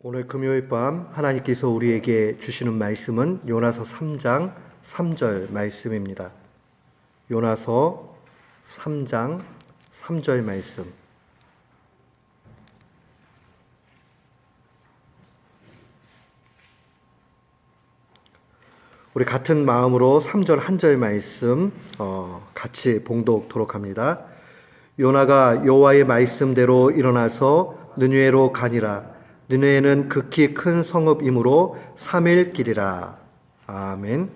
오늘 금요일 밤 하나님께서 우리에게 주시는 말씀은 요나서 3장 3절 말씀입니다. 요나서 3장 3절 말씀. 우리 같은 마음으로 3절 한 절 말씀 같이 봉독토록 합니다. 요나가 여호와의 말씀대로 일어나서 느느웨로 가니라. 느느웨는 극히 큰 성읍이므로 3일 길이라. 아멘.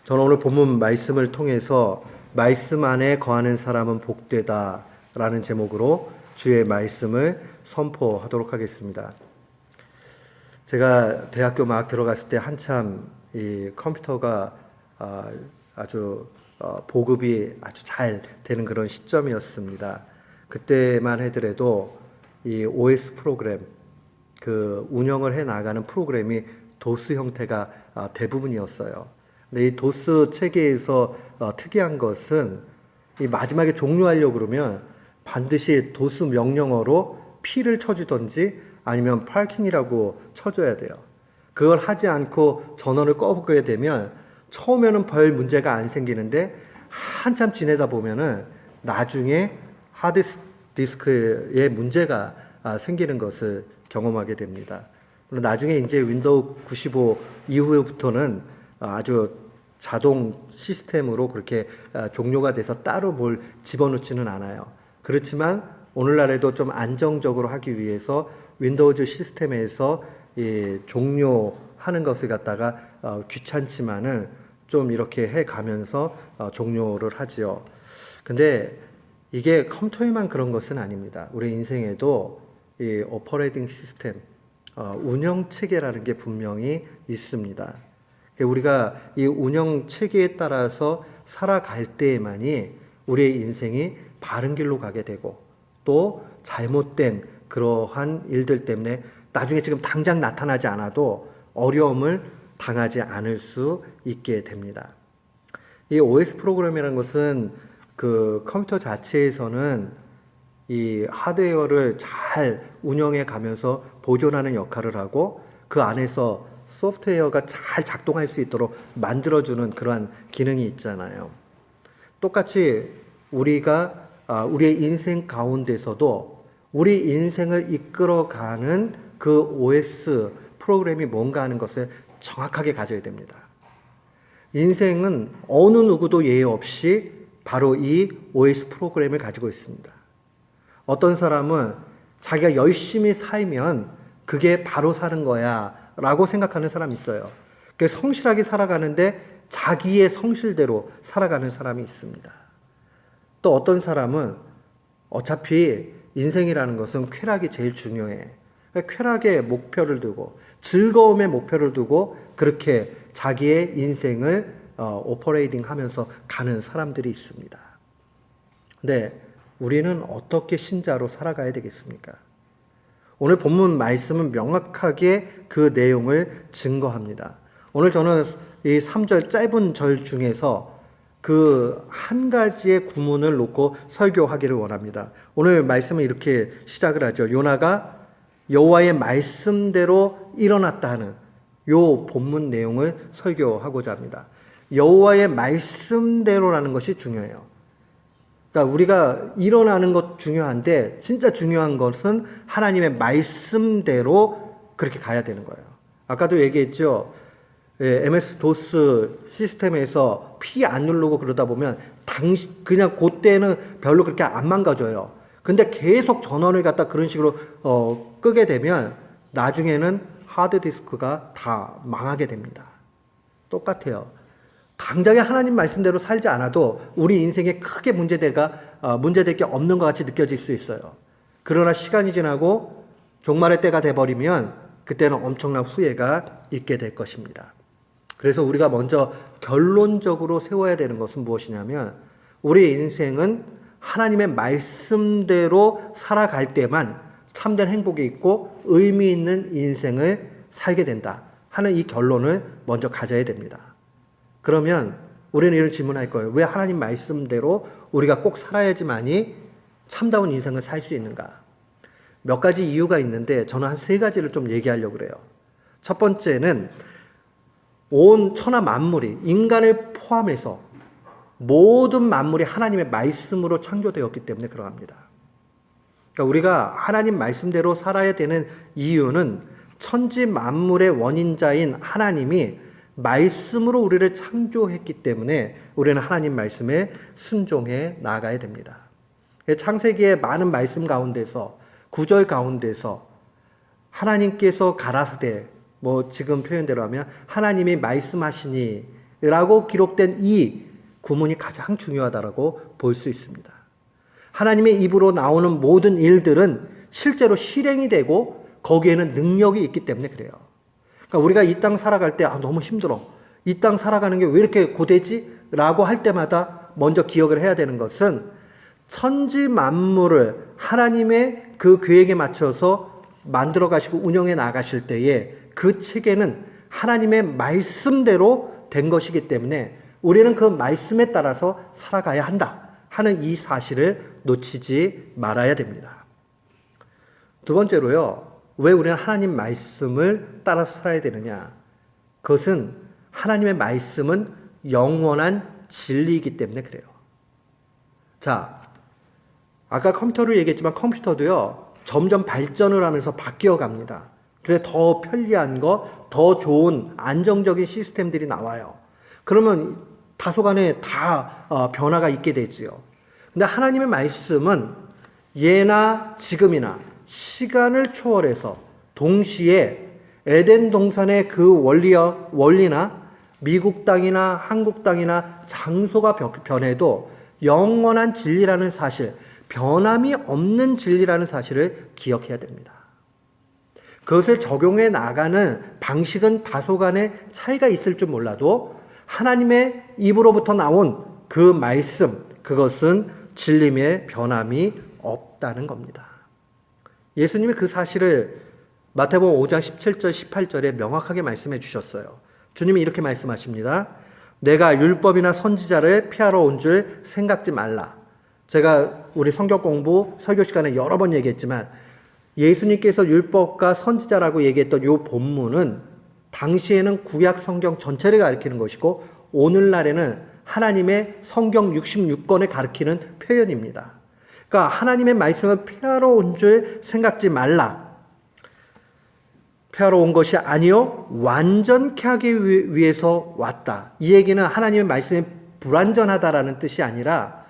저는 오늘 본문 말씀을 통해서 말씀 안에 거하는 사람은 복되다 라는 제목으로 주의 말씀을 선포하도록 하겠습니다. 제가 대학교 막 들어갔을 때 한참 이 컴퓨터가 아주 보급이 아주 잘 되는 그런 시점이었습니다. 그때만 하더라도 이 OS 프로그램, 그 운영을 해 나가는 프로그램이 도스 형태가 대부분이었어요. 근데 이 도스 체계에서 특이한 것은 이 마지막에 종료하려고 그러면 반드시 도스 명령어로 P를 쳐주던지 아니면 파킹이라고 쳐줘야 돼요. 그걸 하지 않고 전원을 꺼보게 되면 처음에는 별 문제가 안 생기는데 한참 지내다 보면은 나중에 하드디스크에 문제가 생기는 것을 경험하게 됩니다. 나중에 이제 윈도우 95 이후부터는 아주 자동 시스템으로 그렇게 종료가 돼서 따로 뭘 집어넣지는 않아요. 그렇지만 오늘날에도 좀 안정적으로 하기 위해서 윈도우즈 시스템에서 이 종료하는 것을 갖다가 귀찮지만은 좀 이렇게 해 가면서 종료를 하지요. 근데 이게 컴퓨터에만 그런 것은 아닙니다. 우리 인생에도 이 오퍼레이팅 시스템, 운영 체계라는 게 분명히 있습니다. 우리가 이 운영 체계에 따라서 살아갈 때에만이 우리의 인생이 바른 길로 가게 되고 또 잘못된 그러한 일들 때문에 나중에 지금 당장 나타나지 않아도 어려움을 당하지 않을 수 있게 됩니다. 이 OS 프로그램이라는 것은 그 컴퓨터 자체에서는 이 하드웨어를 잘 운영해 가면서 보존하는 역할을 하고 그 안에서 소프트웨어가 잘 작동할 수 있도록 만들어주는 그러한 기능이 있잖아요. 똑같이 우리가 우리의 인생 가운데서도 우리 인생을 이끌어가는 그 OS 프로그램이 뭔가 하는 것을 정확하게 가져야 됩니다. 인생은 어느 누구도 예외 없이 바로 이 OS 프로그램을 가지고 있습니다. 어떤 사람은 자기가 열심히 살면 그게 바로 사는 거야 라고 생각하는 사람이 있어요. 그래서 성실하게 살아가는데 자기의 성실대로 살아가는 사람이 있습니다. 또 어떤 사람은 어차피 인생이라는 것은 쾌락이 제일 중요해. 쾌락의 목표를 두고 즐거움의 목표를 두고 그렇게 자기의 인생을 오퍼레이팅 하면서 가는 사람들이 있습니다. 근데 우리는 어떻게 신자로 살아가야 되겠습니까? 오늘 본문 말씀은 명확하게 그 내용을 증거합니다. 오늘 저는 이 3절 짧은 절 중에서 그 한 가지의 구문을 놓고 설교하기를 원합니다. 오늘 말씀은 이렇게 시작을 하죠. 요나가 여호와의 말씀대로 일어났다 하는 요 본문 내용을 설교하고자 합니다. 여호와의 말씀대로라는 것이 중요해요. 그러니까 우리가 일어나는 것 중요한데 진짜 중요한 것은 하나님의 말씀대로 그렇게 가야 되는 거예요. 아까도 얘기했죠. MS 도스 시스템에서 P 안 누르고 그러다 보면 그냥 그때는 별로 그렇게 안 망가져요. 근데 계속 전원을 갖다 그런 식으로 끄게 되면 나중에는 하드디스크가 다 망하게 됩니다. 똑같아요. 당장에 하나님 말씀대로 살지 않아도 우리 인생에 크게 문제될 게 없는 것 같이 느껴질 수 있어요. 그러나 시간이 지나고 종말의 때가 돼버리면 그때는 엄청난 후회가 있게 될 것입니다. 그래서 우리가 먼저 결론적으로 세워야 되는 것은 무엇이냐면 우리 인생은 하나님의 말씀대로 살아갈 때만 참된 행복이 있고 의미 있는 인생을 살게 된다 하는 이 결론을 먼저 가져야 됩니다. 그러면 우리는 이런 질문할 거예요. 왜 하나님 말씀대로 우리가 꼭 살아야지만이 참다운 인생을 살 수 있는가? 몇 가지 이유가 있는데 저는 한 세 가지를 좀 얘기하려고 그래요. 첫 번째는 온 천하 만물이 인간을 포함해서 모든 만물이 하나님의 말씀으로 창조되었기 때문에 그러합니다. 그러니까 우리가 하나님 말씀대로 살아야 되는 이유는 천지 만물의 원인자인 하나님이 말씀으로 우리를 창조했기 때문에 우리는 하나님 말씀에 순종해 나아가야 됩니다. 창세기의 많은 말씀 가운데서 구절 가운데서 하나님께서 가라사대 지금 표현대로 하면 하나님이 말씀하시니 라고 기록된 이 구문이 가장 중요하다고 볼 수 있습니다. 하나님의 입으로 나오는 모든 일들은 실제로 실행이 되고 거기에는 능력이 있기 때문에 그래요. 그러니까 우리가 이 땅 살아갈 때 너무 힘들어. 이 땅 살아가는 게 왜 이렇게 고되지? 라고 할 때마다 먼저 기억을 해야 되는 것은 천지 만물을 하나님의 그 계획에 맞춰서 만들어 가시고 운영해 나가실 때에 그 체계는 하나님의 말씀대로 된 것이기 때문에 우리는 그 말씀에 따라서 살아가야 한다 하는 이 사실을 놓치지 말아야 됩니다. 두 번째로요. 왜 우리는 하나님 말씀을 따라서 살아야 되느냐? 그것은 하나님의 말씀은 영원한 진리이기 때문에 그래요. 자, 아까 컴퓨터를 얘기했지만 컴퓨터도요. 점점 발전을 하면서 바뀌어 갑니다. 그래서 더 편리한 거, 더 좋은 안정적인 시스템들이 나와요. 그러면 다소간에 다 변화가 있게 되지요. 근데 하나님의 말씀은 예나 지금이나 시간을 초월해서 동시에 에덴 동산의 그 원리나 미국 땅이나 한국 땅이나 장소가 변해도 영원한 진리라는 사실, 변함이 없는 진리라는 사실을 기억해야 됩니다. 그것을 적용해 나가는 방식은 다소간의 차이가 있을 줄 몰라도 하나님의 입으로부터 나온 그 말씀, 그것은 진림의 변함이 없다는 겁니다. 예수님이 그 사실을 마태복음 5장 17절 18절에 명확하게 말씀해 주셨어요. 주님이 이렇게 말씀하십니다. 내가 율법이나 선지자를 피하러 온 줄 생각지 말라. 제가 우리 성경 공부 설교 시간에 여러 번 얘기했지만 예수님께서 율법과 선지자라고 얘기했던 이 본문은 당시에는 구약 성경 전체를 가리키는 것이고 오늘날에는 하나님의 성경 66권을 가리키는 표현입니다. 그러니까 하나님의 말씀을 피하러 온 줄 생각지 말라. 피하러 온 것이 아니요 완전케 하기 위해서 왔다. 이 얘기는 하나님의 말씀이 불완전하다라는 뜻이 아니라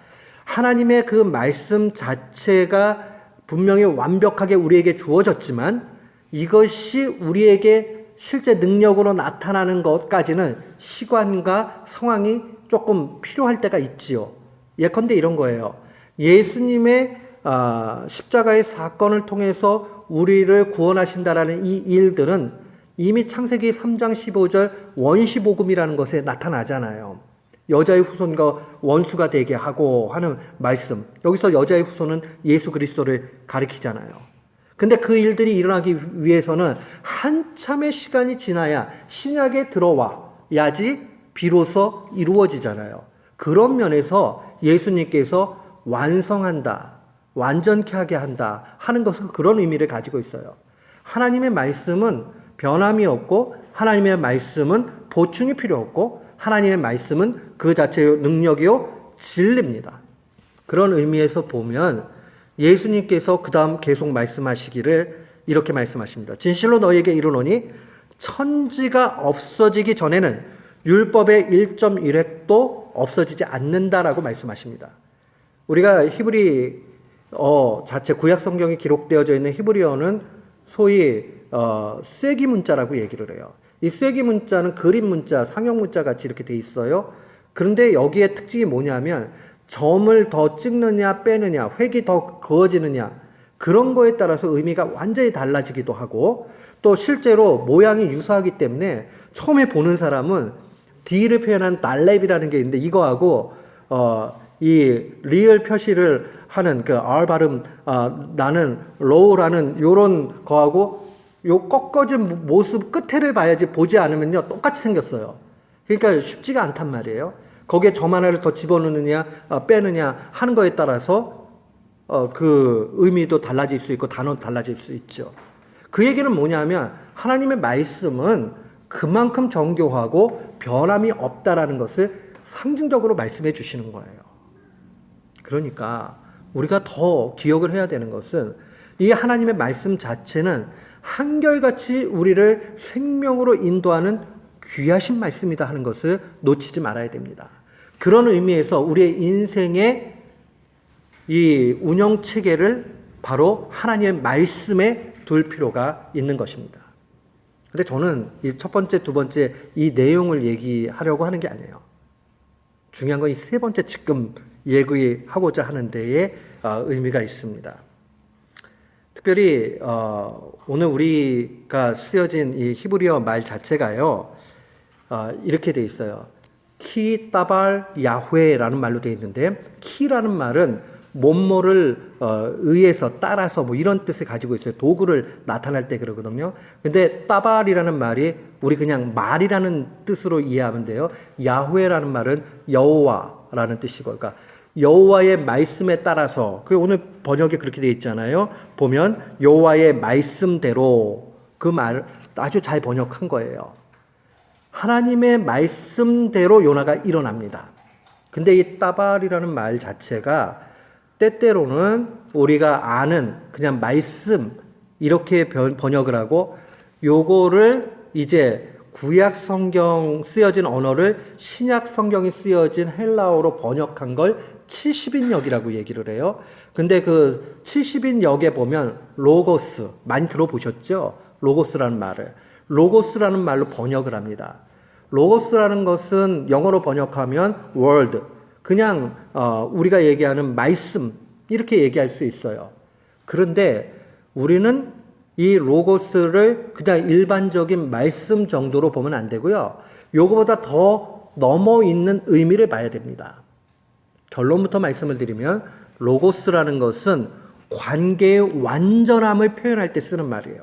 하나님의 그 말씀 자체가 분명히 완벽하게 우리에게 주어졌지만 이것이 우리에게 실제 능력으로 나타나는 것까지는 시간과 상황이 조금 필요할 때가 있지요. 예컨대 이런 거예요. 예수님의 십자가의 사건을 통해서 우리를 구원하신다라는 이 일들은 이미 창세기 3장 15절 원시복음이라는 것에 나타나잖아요. 여자의 후손과 원수가 되게 하고 하는 말씀. 여기서 여자의 후손은 예수 그리스도를 가리키잖아요. 근데 그 일들이 일어나기 위해서는 한참의 시간이 지나야 신약에 들어와야지 비로소 이루어지잖아요. 그런 면에서 예수님께서 완성한다, 완전케 하게 한다 하는 것은 그런 의미를 가지고 있어요. 하나님의 말씀은 변함이 없고 하나님의 말씀은 보충이 필요 없고 하나님의 말씀은 그 자체의 능력이요 진리입니다. 그런 의미에서 보면 예수님께서 그 다음 계속 말씀하시기를 이렇게 말씀하십니다. 진실로 너희에게 이르노니 천지가 없어지기 전에는 율법의 1.1획도 없어지지 않는다라고 말씀하십니다. 우리가 히브리어 자체 구약 성경에 기록되어져 있는 히브리어는 소위 쐐기 문자라고 얘기를 해요. 이 쐐기 문자는 그림 문자, 상형 문자 같이 이렇게 돼 있어요. 그런데 여기에 특징이 뭐냐면 점을 더 찍느냐 빼느냐, 획이 더 그어지느냐 그런 거에 따라서 의미가 완전히 달라지기도 하고 또 실제로 모양이 유사하기 때문에 처음에 보는 사람은 D를 표현한 달랩이라는 게 있는데 이거하고 이 리을 표시를 하는 그 R 발음 나는 로우라는 요런 거하고 요 꺾어진 모습 끝에를 봐야지 보지 않으면요 똑같이 생겼어요. 그러니까 쉽지가 않단 말이에요. 거기에 점 하나를 더 집어넣느냐 빼느냐 하는 거에 따라서 그 의미도 달라질 수 있고 단어도 달라질 수 있죠. 그 얘기는 뭐냐면 하나님의 말씀은 그만큼 정교하고 변함이 없다라는 것을 상징적으로 말씀해 주시는 거예요. 그러니까 우리가 더 기억을 해야 되는 것은 이 하나님의 말씀 자체는 한결같이 우리를 생명으로 인도하는 귀하신 말씀이다 하는 것을 놓치지 말아야 됩니다. 그런 의미에서 우리의 인생의 이 운영 체계를 바로 하나님의 말씀에 둘 필요가 있는 것입니다. 근데 저는 이 첫 번째, 두 번째 이 내용을 얘기하려고 하는 게 아니에요. 중요한 건 이 세 번째 지금 얘기하고자 하는 데에 의미가 있습니다. 특별히 오늘 우리가 쓰여진 이 히브리어 말 자체가요, 이렇게 돼 있어요. 키 따발 야훼라는 말로 돼 있는데, 키라는 말은 뭐뭐를 의해서 따라서 뭐 이런 뜻을 가지고 있어요. 도구를 나타날 때 그러거든요. 근데 따발이라는 말이 우리 그냥 말이라는 뜻으로 이해하면 돼요. 야훼라는 말은 여호와라는 뜻이고, 그러니까 여호와의 말씀에 따라서, 그 오늘 번역에 그렇게 되어 있잖아요. 보면 여호와의 말씀대로, 그 말 아주 잘 번역한 거예요. 하나님의 말씀대로 요나가 일어납니다. 근데 이 따발이라는 말 자체가 때때로는 우리가 아는 그냥 말씀 이렇게 번역을 하고, 요거를 이제 구약 성경 쓰여진 언어를 신약 성경이 쓰여진 헬라어로 번역한 걸 70인역이라고 얘기를 해요. 근데 그 70인역에 보면 로고스, 많이 들어보셨죠? 로고스라는 말을. 로고스라는 말로 번역을 합니다. 로고스라는 것은 영어로 번역하면 word, 그냥 우리가 얘기하는 말씀 이렇게 얘기할 수 있어요. 그런데 우리는 이 로고스를 그냥 일반적인 말씀 정도로 보면 안 되고요. 요거보다 더 넘어 있는 의미를 봐야 됩니다. 결론부터 말씀을 드리면 로고스라는 것은 관계의 완전함을 표현할 때 쓰는 말이에요.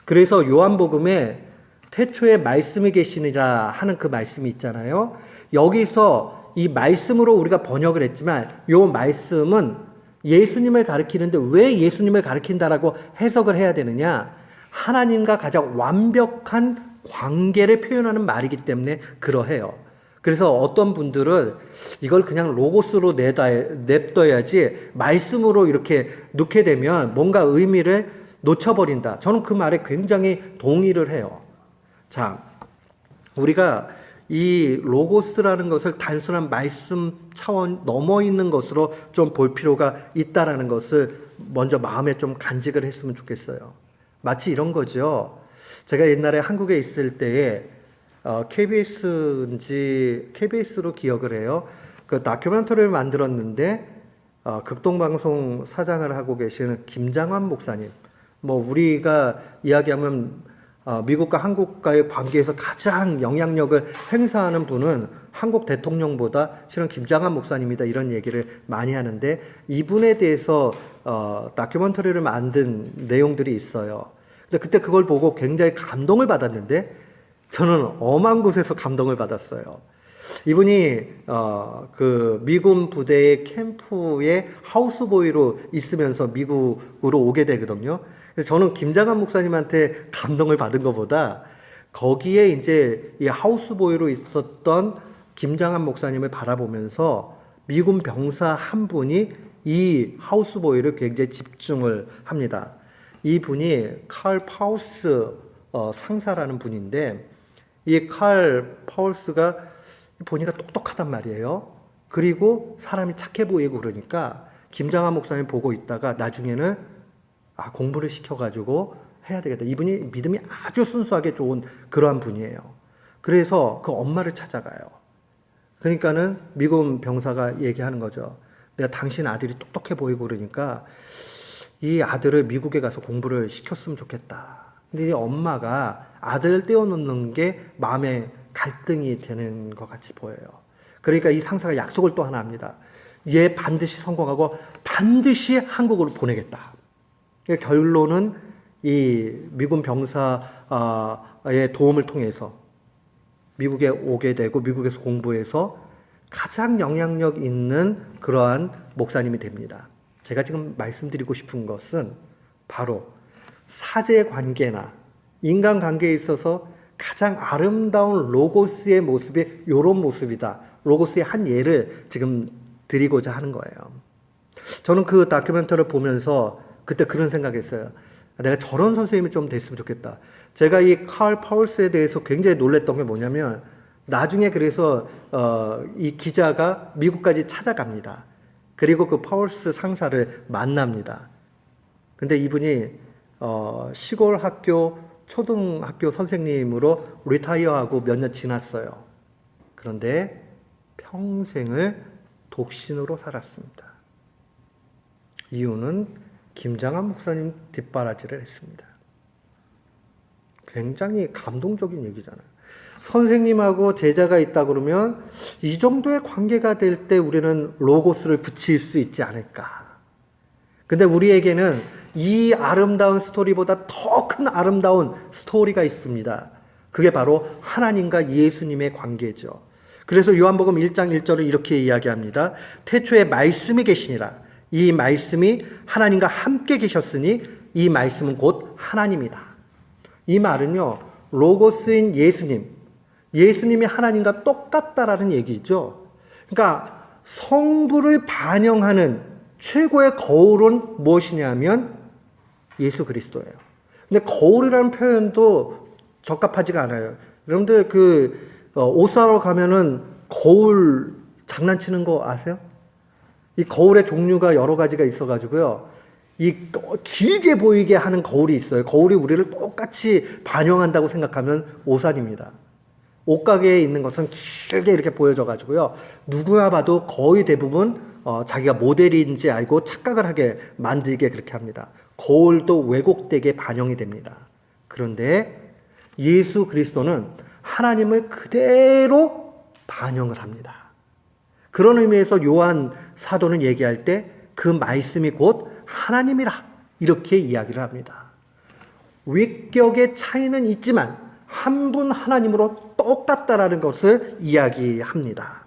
그래서 요한복음에 태초에 말씀이 계시니라 하는 그 말씀이 있잖아요. 여기서 이 말씀으로 우리가 번역을 했지만 요 말씀은 예수님을 가리키는데 왜 예수님을 가리킨다라고 해석을 해야 되느냐? 하나님과 가장 완벽한 관계를 표현하는 말이기 때문에 그러해요. 그래서 어떤 분들은 이걸 그냥 로고스로 냅둬야지 말씀으로 이렇게 넣게 되면 뭔가 의미를 놓쳐버린다. 저는 그 말에 굉장히 동의를 해요. 자, 우리가 이 로고스라는 것을 단순한 말씀 차원 넘어 있는 것으로 좀 볼 필요가 있다라는 것을 먼저 마음에 좀 간직을 했으면 좋겠어요. 마치 이런 거죠. 제가 옛날에 한국에 있을 때에 KBS로 기억을 해요. 그 다큐멘터리를 만들었는데 극동방송 사장을 하고 계시는 김장환 목사님. 뭐 우리가 이야기하면 미국과 한국과의 관계에서 가장 영향력을 행사하는 분은 한국 대통령보다 실은 김장한 목사님이다 이런 얘기를 많이 하는데, 이분에 대해서 다큐멘터리를 만든 내용들이 있어요. 근데 그때 그걸 보고 굉장히 감동을 받았는데 저는 엄한 곳에서 감동을 받았어요. 이분이 그 미군 부대의 캠프에 하우스보이로 있으면서 미국으로 오게 되거든요. 그래서 저는 김장한 목사님한테 감동을 받은 것보다 거기에 이제 이 하우스보이로 있었던 김장한 목사님을 바라보면서 미군 병사 한 분이 이 하우스보이를 굉장히 집중을 합니다. 이 분이 칼 파우스 상사라는 분인데, 이 칼 파우스가 보니까 똑똑하단 말이에요. 그리고 사람이 착해 보이고 그러니까 김장한 목사님 보고 있다가 나중에는 공부를 시켜가지고 해야 되겠다. 이분이 믿음이 아주 순수하게 좋은 그러한 분이에요. 그래서 그 엄마를 찾아가요. 그러니까는 미군 병사가 얘기하는 거죠. 내가 당신 아들이 똑똑해 보이고 그러니까 이 아들을 미국에 가서 공부를 시켰으면 좋겠다. 근데 이 엄마가 아들을 떼어놓는 게 마음에 갈등이 되는 것 같이 보여요. 그러니까 이 상사가 약속을 또 하나 합니다. 얘 반드시 성공하고 반드시 한국으로 보내겠다. 결론은 이 미군 병사의 도움을 통해서 미국에 오게 되고 미국에서 공부해서 가장 영향력 있는 그러한 목사님이 됩니다. 제가 지금 말씀드리고 싶은 것은 바로 사제 관계나 인간 관계에 있어서 가장 아름다운 로고스의 모습이 이런 모습이다. 로고스의 한 예를 지금 드리고자 하는 거예요. 저는 그 다큐멘터리를 보면서 그때 그런 생각했어요. 내가 저런 선생님이 좀 됐으면 좋겠다. 제가 이 칼 파울스에 대해서 굉장히 놀랬던 게 뭐냐면 나중에 그래서 이 기자가 미국까지 찾아갑니다. 그리고 그 파울스 상사를 만납니다. 근데 이분이 시골 학교 초등학교 선생님으로 리타이어하고 몇 년 지났어요. 그런데 평생을 독신으로 살았습니다. 이유는 김장한 목사님 뒷바라지를 했습니다. 굉장히 감동적인 얘기잖아요. 선생님하고 제자가 있다 그러면 이 정도의 관계가 될 때 우리는 로고스를 붙일 수 있지 않을까. 근데 우리에게는 이 아름다운 스토리보다 더 큰 아름다운 스토리가 있습니다. 그게 바로 하나님과 예수님의 관계죠. 그래서 요한복음 1장 1절을 이렇게 이야기합니다. 태초에 말씀이 계시니라. 이 말씀이 하나님과 함께 계셨으니 이 말씀은 곧 하나님이다. 이 말은요, 로고스인 예수님이 하나님과 똑같다라는 얘기죠. 그러니까 성부를 반영하는 최고의 거울은 무엇이냐면 예수 그리스도예요. 근데 거울이라는 표현도 적합하지가 않아요. 여러분들 옷 사러 가면은 거울 장난치는 거 아세요? 이 거울의 종류가 여러 가지가 있어가지고요. 이 길게 보이게 하는 거울이 있어요. 거울이 우리를 똑같이 반영한다고 생각하면 오산입니다. 옷가게에 있는 것은 길게 이렇게 보여져가지고요. 누구나 봐도 거의 대부분 자기가 모델인지 알고 착각을 하게 만들게 그렇게 합니다. 거울도 왜곡되게 반영이 됩니다. 그런데 예수 그리스도는 하나님을 그대로 반영을 합니다. 그런 의미에서 요한 사도는 얘기할 때 그 말씀이 곧 하나님이라 이렇게 이야기를 합니다. 위격의 차이는 있지만 한 분 하나님으로 똑같다라는 것을 이야기합니다.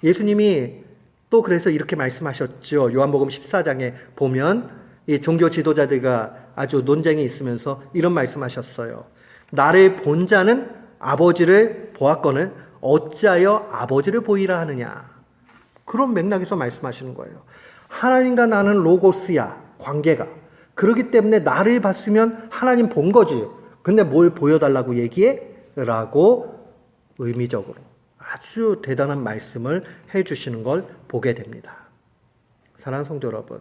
예수님이 또 그래서 이렇게 말씀하셨죠. 요한복음 14장에 보면 이 종교 지도자들과 아주 논쟁이 있으면서 이런 말씀하셨어요. 나를 본 자는 아버지를 보았거늘 어찌하여 아버지를 보이라 하느냐. 그런 맥락에서 말씀하시는 거예요. 하나님과 나는 로고스야, 관계가. 그렇기 때문에 나를 봤으면 하나님 본 거지. 근데 뭘 보여달라고 얘기해? 라고 의미적으로 아주 대단한 말씀을 해주시는 걸 보게 됩니다. 사랑하는 성도 여러분,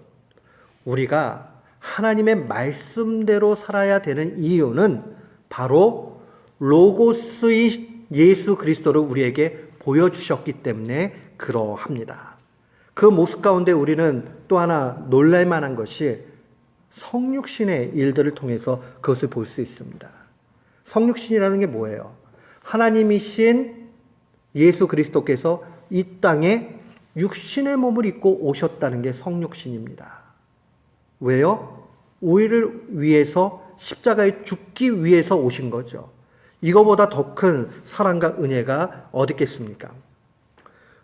우리가 하나님의 말씀대로 살아야 되는 이유는 바로 로고스의 예수 그리스도를 우리에게 보여주셨기 때문에 그러합니다. 그 모습 가운데 우리는 또 하나 놀랄만한 것이 성육신의 일들을 통해서 그것을 볼 수 있습니다. 성육신이라는 게 뭐예요? 하나님이신 예수 그리스도께서 이 땅에 육신의 몸을 입고 오셨다는 게 성육신입니다. 왜요? 우리를 위해서 십자가에 죽기 위해서 오신 거죠. 이거보다 더 큰 사랑과 은혜가 어디 있겠습니까?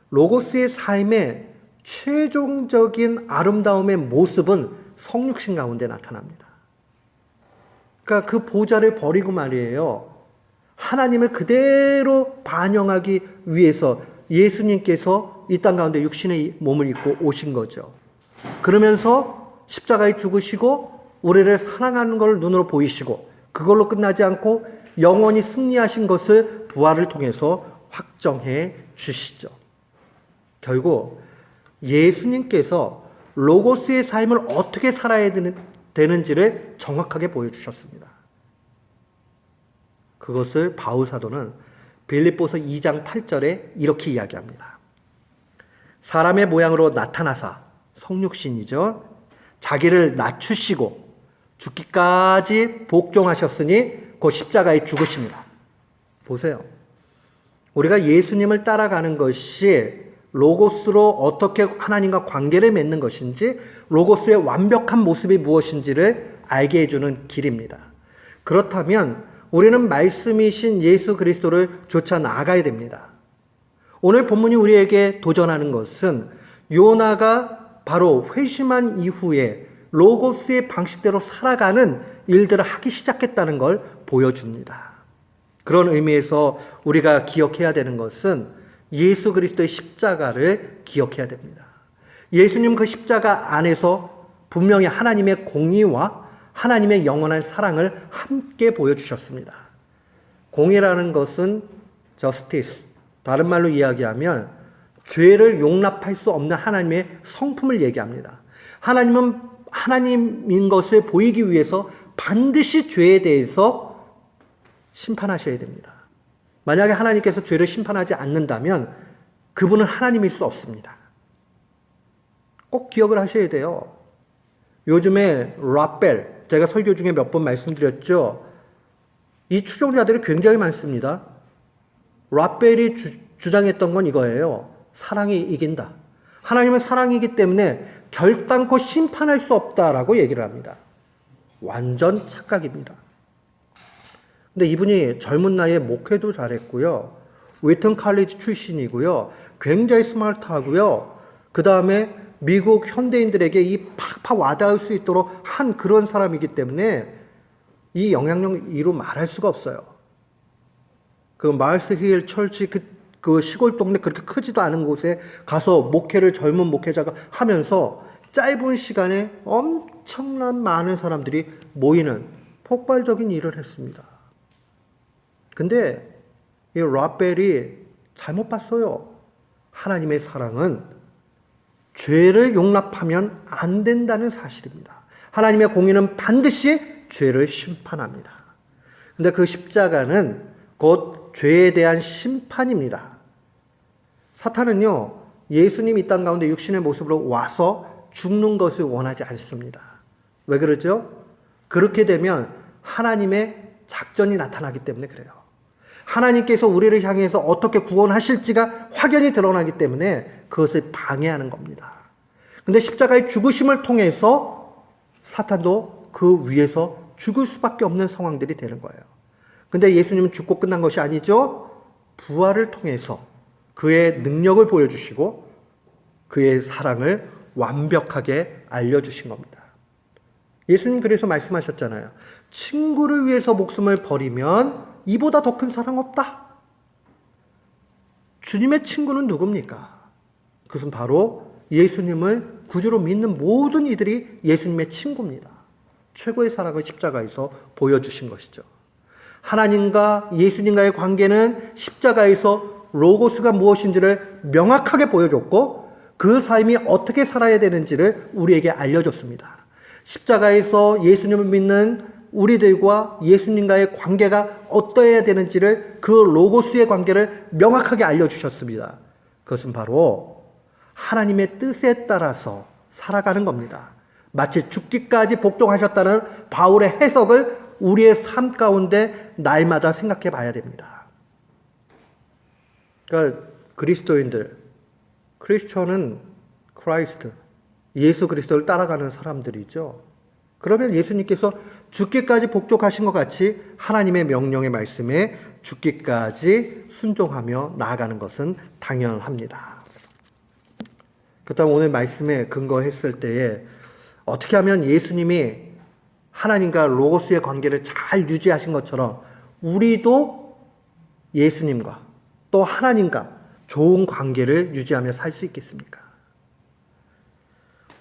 로고스의 삶의 최종적인 아름다움의 모습은 성육신 가운데 나타납니다. 그러니까 그 보좌를 버리고 말이에요. 하나님을 그대로 반영하기 위해서 예수님께서 이 땅 가운데 육신의 몸을 입고 오신 거죠. 그러면서 십자가에 죽으시고 우리를 사랑하는 걸 눈으로 보이시고 그걸로 끝나지 않고 영원히 승리하신 것을 부활을 통해서 확정해 주시죠. 결국 예수님께서 로고스의 삶을 어떻게 살아야 되는지를 정확하게 보여주셨습니다. 그것을 바울 사도는 빌립보서 2장 8절에 이렇게 이야기합니다. 사람의 모양으로 나타나사, 성육신이죠. 자기를 낮추시고 죽기까지 복종하셨으니 곧 십자가에 죽으십니다. 보세요. 우리가 예수님을 따라가는 것이 로고스로 어떻게 하나님과 관계를 맺는 것인지, 로고스의 완벽한 모습이 무엇인지를 알게 해주는 길입니다. 그렇다면 우리는 말씀이신 예수 그리스도를 쫓아 나가야 됩니다. 오늘 본문이 우리에게 도전하는 것은 요나가 바로 회심한 이후에 로고스의 방식대로 살아가는 일들을 하기 시작했다는 걸 보여줍니다. 그런 의미에서 우리가 기억해야 되는 것은 예수 그리스도의 십자가를 기억해야 됩니다. 예수님 그 십자가 안에서 분명히 하나님의 공의와 하나님의 영원한 사랑을 함께 보여주셨습니다. 공의라는 것은 justice, 다른 말로 이야기하면 죄를 용납할 수 없는 하나님의 성품을 얘기합니다. 하나님은 하나님인 것을 보이기 위해서 반드시 죄에 대해서 심판하셔야 됩니다. 만약에 하나님께서 죄를 심판하지 않는다면 그분은 하나님일 수 없습니다. 꼭 기억을 하셔야 돼요. 요즘에 라벨, 제가 설교 중에 몇 번 말씀드렸죠. 이 추종자들이 굉장히 많습니다. 라벨이 주장했던 건 이거예요. 사랑이 이긴다. 하나님은 사랑이기 때문에 결단코 심판할 수 없다라고 얘기를 합니다. 완전 착각입니다. 근데 이분이 젊은 나이에 목회도 잘했고요. 웨튼 칼리지 출신이고요. 굉장히 스마트하고요. 그 다음에 미국 현대인들에게 이 팍팍 와닿을 수 있도록 한 그런 사람이기 때문에 이 영향력 이루 말할 수가 없어요. 그 마을스 힐 철치 그 시골 동네 그렇게 크지도 않은 곳에 가서 목회를 젊은 목회자가 하면서 짧은 시간에 엄청난 많은 사람들이 모이는 폭발적인 일을 했습니다. 근데 이 라벨이 잘못 봤어요. 하나님의 사랑은 죄를 용납하면 안 된다는 사실입니다. 하나님의 공의는 반드시 죄를 심판합니다. 근데 그 십자가는 곧 죄에 대한 심판입니다. 사탄은요, 예수님 이 땅 가운데 육신의 모습으로 와서 죽는 것을 원하지 않습니다. 왜 그러죠? 그렇게 되면 하나님의 작전이 나타나기 때문에 그래요. 하나님께서 우리를 향해서 어떻게 구원하실지가 확연히 드러나기 때문에 그것을 방해하는 겁니다. 근데 십자가의 죽으심을 통해서 사탄도 그 위에서 죽을 수밖에 없는 상황들이 되는 거예요. 근데 예수님은 죽고 끝난 것이 아니죠. 부활을 통해서 그의 능력을 보여주시고 그의 사랑을 완벽하게 알려주신 겁니다. 예수님 그래서 말씀하셨잖아요. 친구를 위해서 목숨을 버리면 이보다 더 큰 사랑 없다. 주님의 친구는 누굽니까? 그것은 바로 예수님을 구주로 믿는 모든 이들이 예수님의 친구입니다. 최고의 사랑을 십자가에서 보여주신 것이죠. 하나님과 예수님과의 관계는 십자가에서 로고스가 무엇인지를 명확하게 보여줬고 그 삶이 어떻게 살아야 되는지를 우리에게 알려줬습니다. 십자가에서 예수님을 믿는 우리들과 예수님과의 관계가 어떠해야 되는지를 그 로고스의 관계를 명확하게 알려주셨습니다. 그것은 바로 하나님의 뜻에 따라서 살아가는 겁니다. 마치 죽기까지 복종하셨다는 바울의 해석을 우리의 삶 가운데 날마다 생각해 봐야 됩니다. 그러니까 그리스도인들, 크리스천은 크라이스트, 예수 그리스도를 따라가는 사람들이죠. 그러면 예수님께서 죽기까지 복종하신 것 같이 하나님의 명령의 말씀에 죽기까지 순종하며 나아가는 것은 당연합니다. 그렇다면 오늘 말씀에 근거했을 때에 어떻게 하면 예수님이 하나님과 로고스의 관계를 잘 유지하신 것처럼 우리도 예수님과 또 하나님과 좋은 관계를 유지하며 살 수 있겠습니까?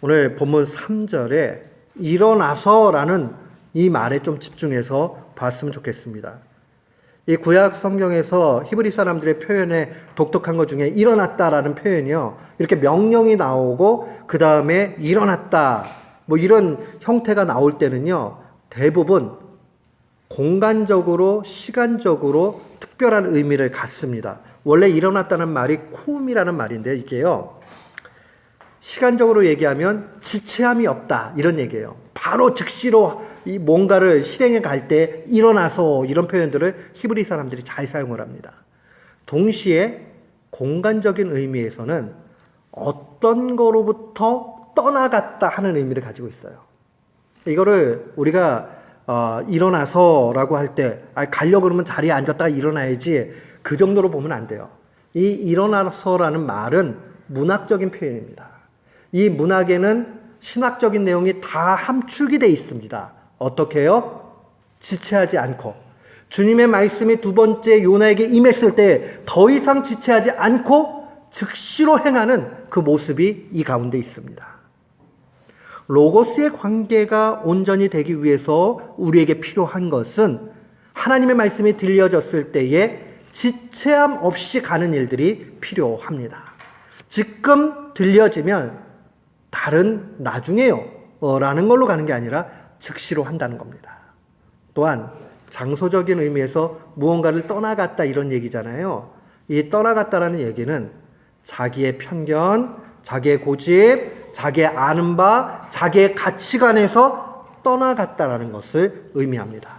오늘 본문 3절에 일어나서라는 이 말에 좀 집중해서 봤으면 좋겠습니다. 이 구약 성경에서 히브리 사람들의 표현에 독특한 것 중에 일어났다라는 표현이요. 이렇게 명령이 나오고 그 다음에 일어났다 뭐 이런 형태가 나올 때는요. 대부분 공간적으로 시간적으로 특별한 의미를 갖습니다. 원래 일어났다는 말이 쿰이라는 말인데 이게요. 시간적으로 얘기하면 지체함이 없다 이런 얘기예요. 바로 즉시로 이 뭔가를 실행해 갈 때 일어나서 이런 표현들을 히브리 사람들이 잘 사용을 합니다. 동시에 공간적인 의미에서는 어떤 거로부터 떠나갔다 하는 의미를 가지고 있어요. 이거를 우리가 일어나서라고 할 때 가려고 그러면 자리에 앉았다가 일어나야지 그 정도로 보면 안 돼요. 이 일어나서라는 말은 문학적인 표현입니다. 이 문학에는 신학적인 내용이 다 함축이 되어 있습니다. 어떻게 해요? 지체하지 않고. 주님의 말씀이 두 번째 요나에게 임했을 때 더 이상 지체하지 않고 즉시로 행하는 그 모습이 이 가운데 있습니다. 로고스의 관계가 온전히 되기 위해서 우리에게 필요한 것은 하나님의 말씀이 들려졌을 때에 지체함 없이 가는 일들이 필요합니다. 지금 들려지면 다른 나중에요 라는 걸로 가는 게 아니라 즉시로 한다는 겁니다. 또한 장소적인 의미에서 무언가를 떠나갔다 이런 얘기잖아요. 이 떠나갔다라는 얘기는 자기의 편견, 자기의 고집, 자기의 아는 바, 자기의 가치관에서 떠나갔다라는 것을 의미합니다.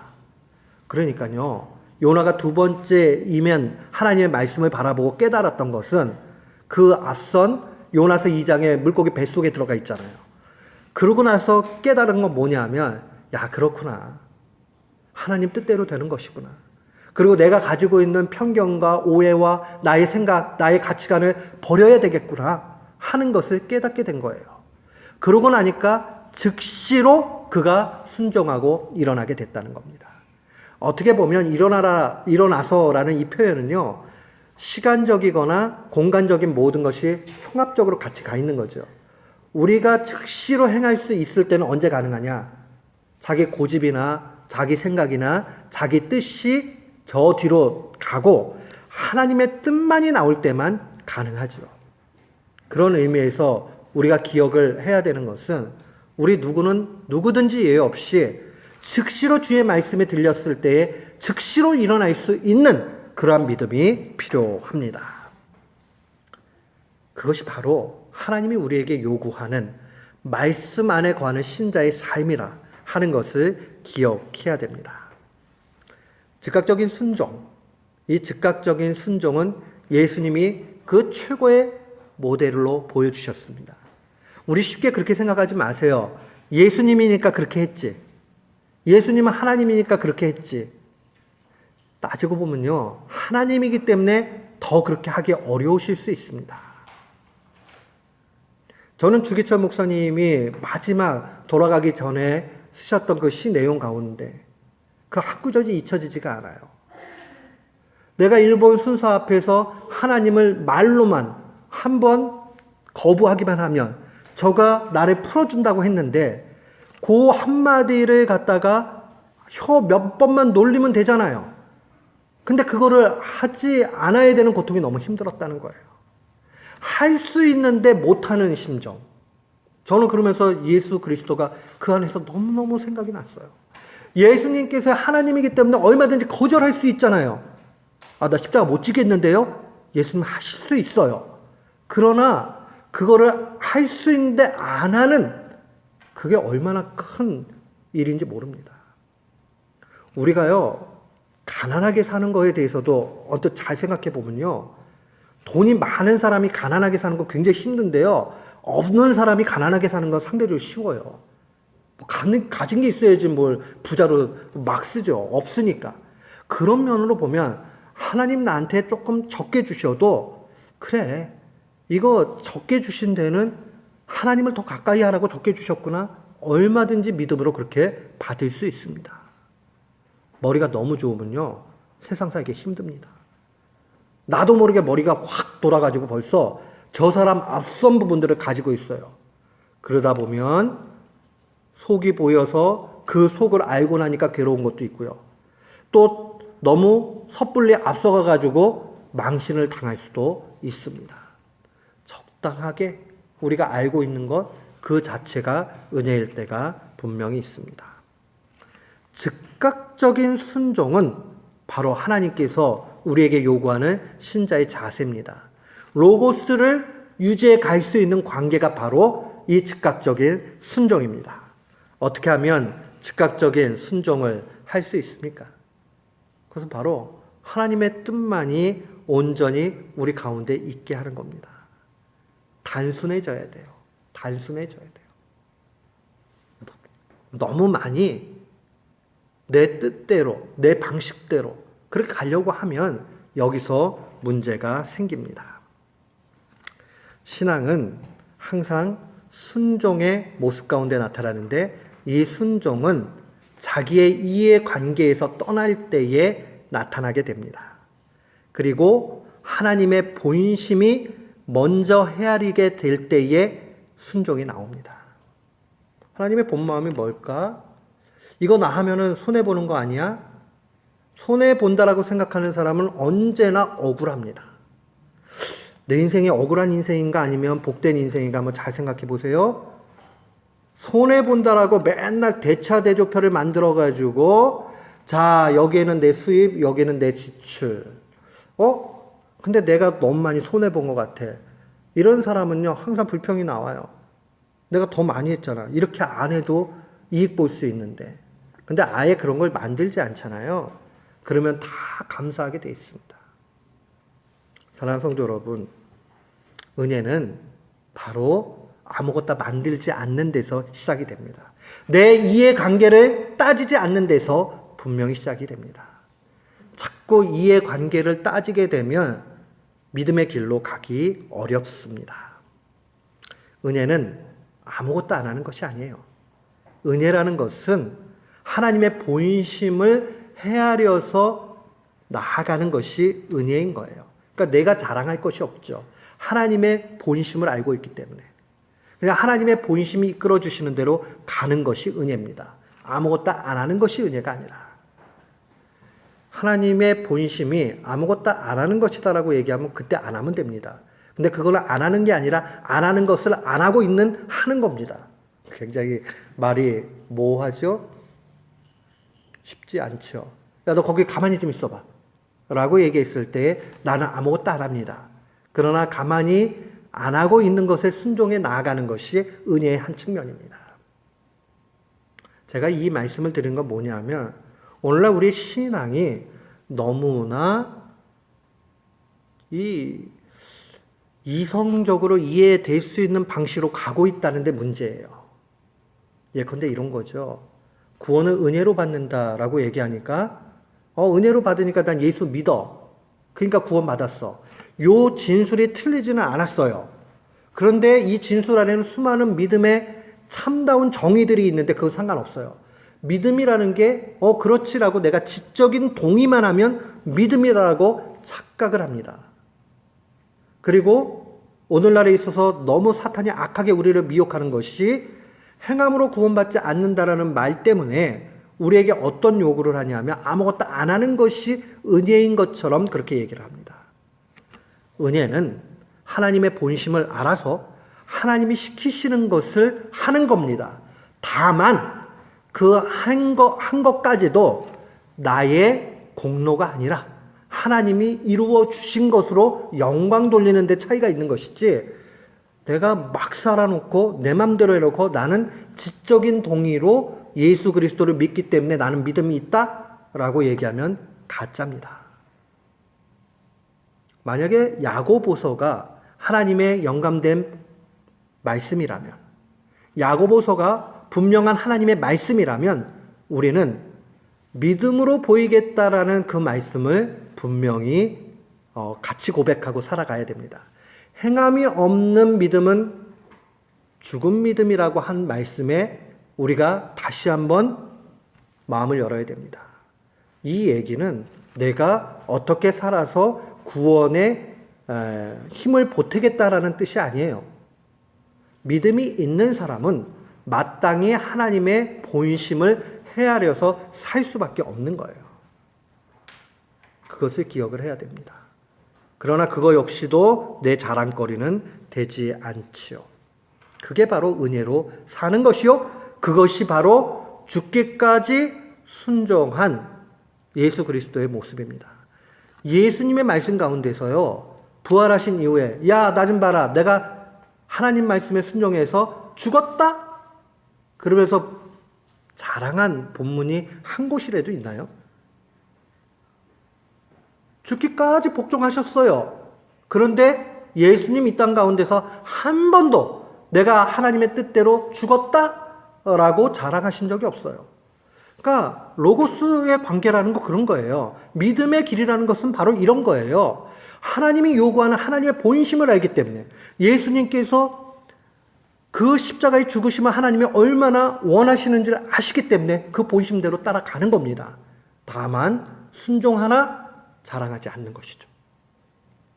그러니까요, 요나가 두 번째 이면 하나님의 말씀을 바라보고 깨달았던 것은 그 앞선 요나서 2장에 물고기 뱃속에 들어가 있잖아요. 그러고 나서 깨달은 건 뭐냐 하면, 야, 그렇구나. 하나님 뜻대로 되는 것이구나. 그리고 내가 가지고 있는 편견과 오해와 나의 생각, 나의 가치관을 버려야 되겠구나 하는 것을 깨닫게 된 거예요. 그러고 나니까 즉시로 그가 순종하고 일어나게 됐다는 겁니다. 어떻게 보면 일어나서라는 이 표현은요, 시간적이거나 공간적인 모든 것이 총합적으로 같이 가 있는 거죠. 우리가 즉시로 행할 수 있을 때는 언제 가능하냐? 자기 고집이나 자기 생각이나 자기 뜻이 저 뒤로 가고 하나님의 뜻만이 나올 때만 가능하죠. 그런 의미에서 우리가 기억을 해야 되는 것은 우리 누구든지 예외 없이 즉시로 주의 말씀이 들렸을 때에 즉시로 일어날 수 있는 그러한 믿음이 필요합니다. 그것이 바로 하나님이 우리에게 요구하는 말씀 안에 거하는 신자의 삶이라 하는 것을 기억해야 됩니다. 즉각적인 순종, 이 즉각적인 순종은 예수님이 그 최고의 모델로 보여주셨습니다. 우리 쉽게 그렇게 생각하지 마세요. 예수님이니까 그렇게 했지. 예수님은 하나님이니까 그렇게 했지. 따지고 보면요, 하나님이기 때문에 더 그렇게 하기 어려우실 수 있습니다. 저는 주기철 목사님이 마지막 돌아가기 전에 쓰셨던 그 시 내용 가운데 그 한 구절이 잊혀지지가 않아요. 내가 일본 순서 앞에서 하나님을 말로만 한번 거부하기만 하면 저가 나를 풀어준다고 했는데 그 한마디를 갖다가 혀 몇 번만 놀리면 되잖아요. 근데 그거를 하지 않아야 되는 고통이 너무 힘들었다는 거예요. 할 수 있는데 못하는 심정. 저는 그러면서 예수 그리스도가 그 안에서 너무너무 생각이 났어요. 예수님께서 하나님이기 때문에 얼마든지 거절할 수 있잖아요. 아, 나 십자가 못 지겠는데요? 예수님 하실 수 있어요. 그러나 그거를 할 수 있는데 안 하는 그게 얼마나 큰 일인지 모릅니다. 우리가요, 가난하게 사는 거에 대해서도 언뜻 잘 생각해 보면요, 돈이 많은 사람이 가난하게 사는 거 굉장히 힘든데요, 없는 사람이 가난하게 사는 건 상대적으로 쉬워요. 뭐 가진 게 있어야지 뭘 부자로 막 쓰죠. 없으니까. 그런 면으로 보면 하나님 나한테 조금 적게 주셔도 그래, 이거 적게 주신 데는 하나님을 더 가까이 하라고 적게 주셨구나, 얼마든지 믿음으로 그렇게 받을 수 있습니다. 머리가 너무 좋으면요, 세상 살기 힘듭니다. 나도 모르게 머리가 확 돌아가지고 벌써 저 사람 앞선 부분들을 가지고 있어요. 그러다 보면 속이 보여서 그 속을 알고 나니까 괴로운 것도 있고요. 또 너무 섣불리 앞서가 가지고 망신을 당할 수도 있습니다. 적당하게 우리가 알고 있는 것 그 자체가 은혜일 때가 분명히 있습니다. 즉각적인 순종은 바로 하나님께서 우리에게 요구하는 신자의 자세입니다. 로고스를 유지해 갈 수 있는 관계가 바로 이 즉각적인 순종입니다. 어떻게 하면 즉각적인 순종을 할 수 있습니까? 그것은 바로 하나님의 뜻만이 온전히 우리 가운데 있게 하는 겁니다. 단순해져야 돼요. 단순해져야 돼요. 너무 많이 내 뜻대로, 내 방식대로 그렇게 가려고 하면 여기서 문제가 생깁니다. 신앙은 항상 순종의 모습 가운데 나타나는데 이 순종은 자기의 이해관계에서 떠날 때에 나타나게 됩니다. 그리고 하나님의 본심이 먼저 헤아리게 될 때에 순종이 나옵니다. 하나님의 본 마음이 뭘까? 이거 나 하면은 손해보는 거 아니야? 손해본다라고 생각하는 사람은 언제나 억울합니다. 내 인생이 억울한 인생인가 아니면 복된 인생인가 한번 잘 생각해 보세요. 손해본다라고 맨날 대차대조표를 만들어가지고 자 여기에는 내 수입 여기에는 내 지출 근데 내가 너무 많이 손해본 것 같아. 이런 사람은요 항상 불평이 나와요. 내가 더 많이 했잖아. 이렇게 안 해도 이익 볼 수 있는데. 근데 아예 그런 걸 만들지 않잖아요. 그러면 다 감사하게 돼 있습니다. 사랑하는 성도 여러분, 은혜는 바로 아무것도 만들지 않는 데서 시작이 됩니다. 내 이해관계를 따지지 않는 데서 분명히 시작이 됩니다. 자꾸 이해관계를 따지게 되면 믿음의 길로 가기 어렵습니다. 은혜는 아무것도 안 하는 것이 아니에요. 은혜라는 것은 하나님의 본심을 헤아려서 나아가는 것이 은혜인 거예요. 그러니까 내가 자랑할 것이 없죠. 하나님의 본심을 알고 있기 때문에. 그냥 하나님의 본심이 이끌어 주시는 대로 가는 것이 은혜입니다. 아무것도 안 하는 것이 은혜가 아니라. 하나님의 본심이 아무것도 안 하는 것이다라고 얘기하면 그때 안 하면 됩니다. 근데 그걸 안 하는 게 아니라 안 하는 것을 안 하고 있는 하는 겁니다. 굉장히 말이 뭐하죠? 쉽지 않죠. 야, 너 거기 가만히 좀 있어봐. 라고 얘기했을 때 나는 아무것도 안 합니다. 그러나 가만히 안 하고 있는 것에 순종해 나아가는 것이 은혜의 한 측면입니다. 제가 이 말씀을 드린 건 뭐냐면 오늘날 우리 신앙이 너무나 이성적으로 이해될 수 있는 방식으로 가고 있다는 데 문제예요. 예컨대 이런 거죠. 구원은 은혜로 받는다라고 얘기하니까 은혜로 받으니까 난 예수 믿어. 그러니까 구원 받았어. 요 진술이 틀리지는 않았어요. 그런데 이 진술 안에는 수많은 믿음의 참다운 정의들이 있는데 그건 상관없어요. 믿음이라는 게 그렇지라고 내가 지적인 동의만 하면 믿음이라고 착각을 합니다. 그리고 오늘날에 있어서 너무 사탄이 악하게 우리를 미혹하는 것이 행함으로 구원받지 않는다라는 말 때문에 우리에게 어떤 요구를 하냐면 아무것도 안 하는 것이 은혜인 것처럼 그렇게 얘기를 합니다. 은혜는 하나님의 본심을 알아서 하나님이 시키시는 것을 하는 겁니다. 다만 그 한 것까지도 나의 공로가 아니라 하나님이 이루어 주신 것으로 영광 돌리는 데 차이가 있는 것이지 내가 막 살아놓고 내 맘대로 해놓고 나는 지적인 동의로 예수 그리스도를 믿기 때문에 나는 믿음이 있다라고 얘기하면 가짜입니다. 만약에 야고보서가 하나님의 영감된 말씀이라면, 야고보서가 분명한 하나님의 말씀이라면 우리는 믿음으로 보이겠다라는 그 말씀을 분명히 같이 고백하고 살아가야 됩니다. 행함이 없는 믿음은 죽은 믿음이라고 한 말씀에 우리가 다시 한번 마음을 열어야 됩니다. 이 얘기는 내가 어떻게 살아서 구원에 힘을 보태겠다라는 뜻이 아니에요. 믿음이 있는 사람은 마땅히 하나님의 본심을 헤아려서 살 수밖에 없는 거예요. 그것을 기억을 해야 됩니다. 그러나 그거 역시도 내 자랑거리는 되지 않지요. 그게 바로 은혜로 사는 것이요. 그것이 바로 죽기까지 순종한 예수 그리스도의 모습입니다. 예수님의 말씀 가운데서요. 부활하신 이후에 야, 나 좀 봐라. 내가 하나님 말씀에 순종해서 죽었다? 그러면서 자랑한 본문이 한 곳이라도 있나요? 죽기까지 복종하셨어요. 그런데 예수님 이 땅 가운데서 한 번도 내가 하나님의 뜻대로 죽었다라고 자랑하신 적이 없어요. 그러니까 로고스의 관계라는 거 그런 거예요. 믿음의 길이라는 것은 바로 이런 거예요. 하나님이 요구하는 하나님의 본심을 알기 때문에 예수님께서 그 십자가의 죽으심을 하나님이 얼마나 원하시는지를 아시기 때문에 그 본심대로 따라가는 겁니다. 다만 순종하나 자랑하지 않는 것이죠.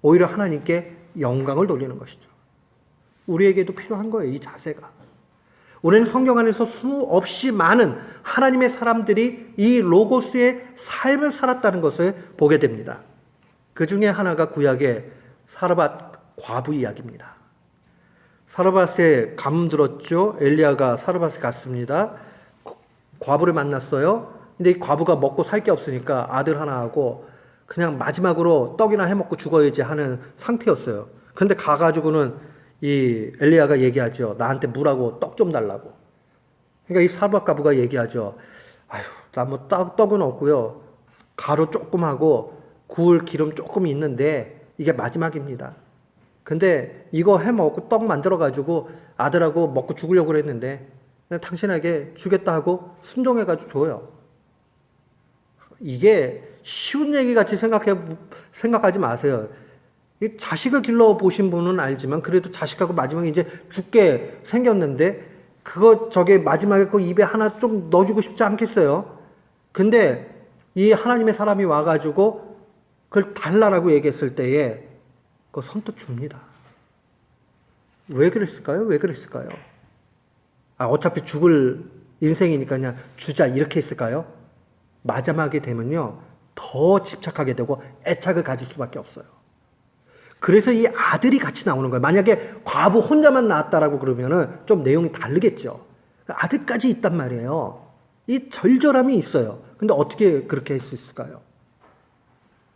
오히려 하나님께 영광을 돌리는 것이죠. 우리에게도 필요한 거예요, 이 자세가. 우리는 성경 안에서 수없이 많은 하나님의 사람들이 이 로고스의 삶을 살았다는 것을 보게 됩니다. 그 중에 하나가 구약의 사르밧 과부 이야기입니다. 사르밧에 가뭄 들었죠. 엘리야가 사르밧에 갔습니다. 과부를 만났어요. 근데 이 과부가 먹고 살 게 없으니까 아들 하나하고 그냥 마지막으로 떡이나 해먹고 죽어야지 하는 상태였어요. 그런데 가가지고는 이 엘리야가 얘기하죠. 나한테 물하고 떡 좀 달라고. 그러니까 이 사르밧 과부가 얘기하죠. 아휴, 나 뭐 떡은 없고요. 가루 조금 하고 구울 기름 조금 있는데 이게 마지막입니다. 근데 이거 해먹고 떡 만들어가지고 아들하고 먹고 죽으려고 그랬는데 당신에게 주겠다 하고 순종해가지고 줘요. 이게 쉬운 얘기 같이 생각하지 마세요. 이 자식을 길러보신 분은 알지만 그래도 자식하고 마지막에 이제 죽게 생겼는데 저게 마지막에 그 입에 하나 좀 넣어주고 싶지 않겠어요? 근데 이 하나님의 사람이 와가지고 그걸 달라라고 얘기했을 때에 그거 선뜻 줍니다. 왜 그랬을까요? 왜 그랬을까요? 어차피 죽을 인생이니까 그냥 주자 이렇게 했을까요? 마지막에 되면요 더 집착하게 되고 애착을 가질 수밖에 없어요. 그래서 이 아들이 같이 나오는 거예요. 만약에 과부 혼자만 나왔다라고 그러면은 좀 내용이 다르겠죠. 아들까지 있단 말이에요. 이 절절함이 있어요. 근데 어떻게 그렇게 할 수 있을까요?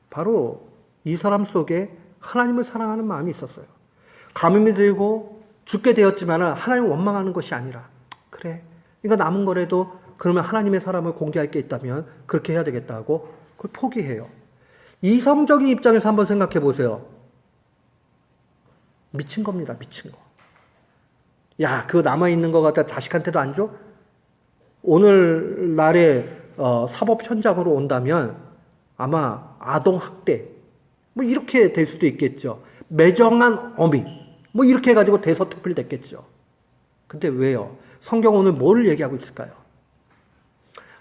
바로 이 사람 속에 하나님을 사랑하는 마음이 있었어요. 가뭄이 들고 죽게 되었지만 하나님을 원망하는 것이 아니라 그래 이거 남은 거라도 그러면 하나님의 사람을 공개할 게 있다면 그렇게 해야 되겠다 하고 그걸 포기해요. 이성적인 입장에서 한번 생각해 보세요. 미친 겁니다. 미친 거. 야, 그거 남아있는 거 갖다 자식한테도 안 줘? 오늘날의 사법 현장으로 온다면 아마 아동학대 뭐 이렇게 될 수도 있겠죠. 매정한 어미 뭐 이렇게 해가지고 대서특필 됐겠죠. 근데 왜요? 성경 오늘 뭘 얘기하고 있을까요?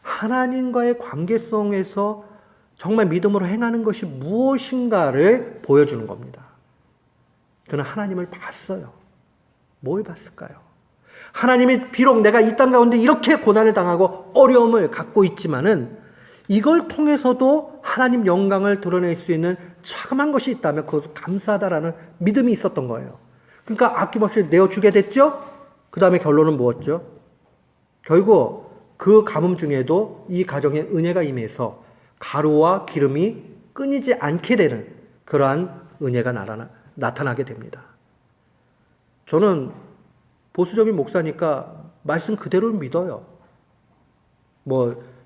하나님과의 관계성에서 정말 믿음으로 행하는 것이 무엇인가를 보여주는 겁니다. 그는 하나님을 봤어요. 뭘 봤을까요? 하나님이 비록 내가 이 땅 가운데 이렇게 고난을 당하고 어려움을 갖고 있지만은 이걸 통해서도 하나님 영광을 드러낼 수 있는 자그마한 것이 있다면 그것도 감사하다라는 믿음이 있었던 거예요. 그러니까 아낌없이 내어주게 됐죠? 그 다음에 결론은 무엇죠? 결국 그 가뭄 중에도 이 가정에 은혜가 임해서 가루와 기름이 끊이지 않게 되는 그러한 은혜가 나타나게 됩니다. 저는 보수적인 목사니까 말씀 그대로 믿어요.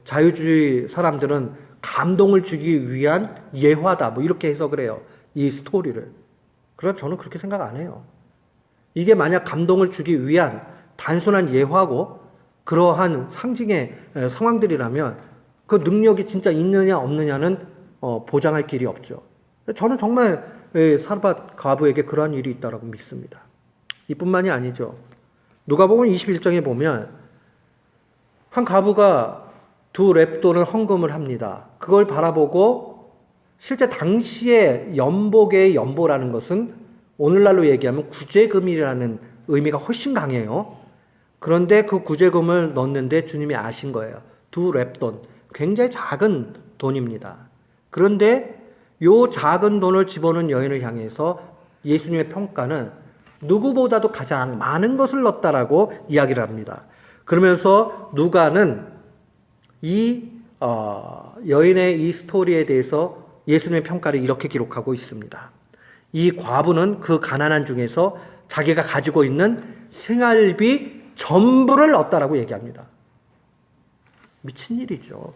자유주의 사람들은 감동을 주기 위한 예화다 이렇게 해석을 해요. 이 스토리를. 그러나 저는 그렇게 생각 안 해요. 이게 만약 감동을 주기 위한 단순한 예화고 그러한 상징의 상황들이라면 그 능력이 진짜 있느냐 없느냐는 보장할 길이 없죠. 저는 정말 사르밧 과부에게 그러한 일이 있다고 믿습니다. 이뿐만이 아니죠. 누가복음 21장에 보면 한 과부가 2렙돈을 헌금을 합니다. 그걸 바라보고 실제 당시의 연복의 연보라는 것은 오늘날로 얘기하면 구제금이라는 의미가 훨씬 강해요. 그런데 그 구제금을 넣는데 주님이 아신 거예요. 2렙돈. 굉장히 작은 돈입니다. 그런데 요 작은 돈을 집어넣은 여인을 향해서 예수님의 평가는 누구보다도 가장 많은 것을 넣었다라고 이야기를 합니다. 그러면서 누가는 이 여인의 이 스토리에 대해서 예수님의 평가를 이렇게 기록하고 있습니다. 이 과부는 그 가난한 중에서 자기가 가지고 있는 생활비 전부를 넣었다라고 얘기합니다. 미친 일이죠.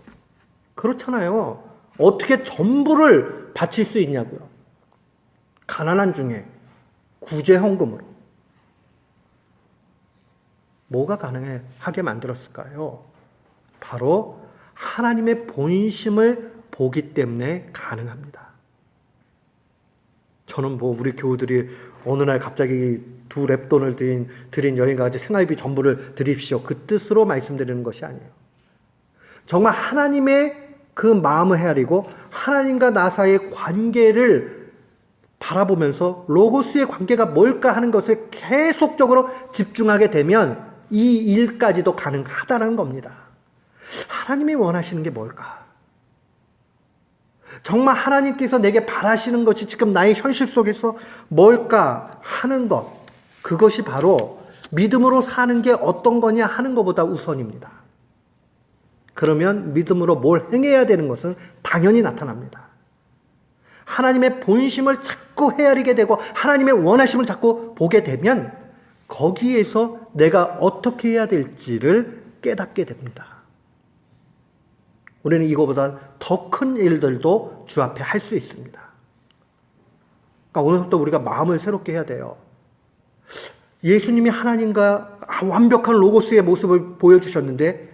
그렇잖아요. 어떻게 전부를 바칠 수 있냐고요. 가난한 중에 구제 헌금으로. 뭐가 가능하게 만들었을까요? 바로 하나님의 본심을 보기 때문에 가능합니다. 저는 뭐 우리 교우들이 어느 날 갑자기 두 랩돈을 드린 여행까지 생활비 전부를 드립시오. 그 뜻으로 말씀드리는 것이 아니에요. 정말 하나님의 그 마음을 헤아리고 하나님과 나 사이의 관계를 바라보면서 로고스의 관계가 뭘까 하는 것을 계속적으로 집중하게 되면 이 일까지도 가능하다는 겁니다. 하나님이 원하시는 게 뭘까? 정말 하나님께서 내게 바라시는 것이 지금 나의 현실 속에서 뭘까 하는 것, 그것이 바로 믿음으로 사는 게 어떤 거냐 하는 것보다 우선입니다. 그러면 믿음으로 뭘 행해야 되는 것은 당연히 나타납니다. 하나님의 본심을 자꾸 헤아리게 되고 하나님의 원하심을 자꾸 보게 되면 거기에서 내가 어떻게 해야 될지를 깨닫게 됩니다. 우리는 이거보다 더 큰 일들도 주 앞에 할 수 있습니다. 그러니까 오늘부터 우리가 마음을 새롭게 해야 돼요. 예수님이 하나님과 완벽한 로고스의 모습을 보여주셨는데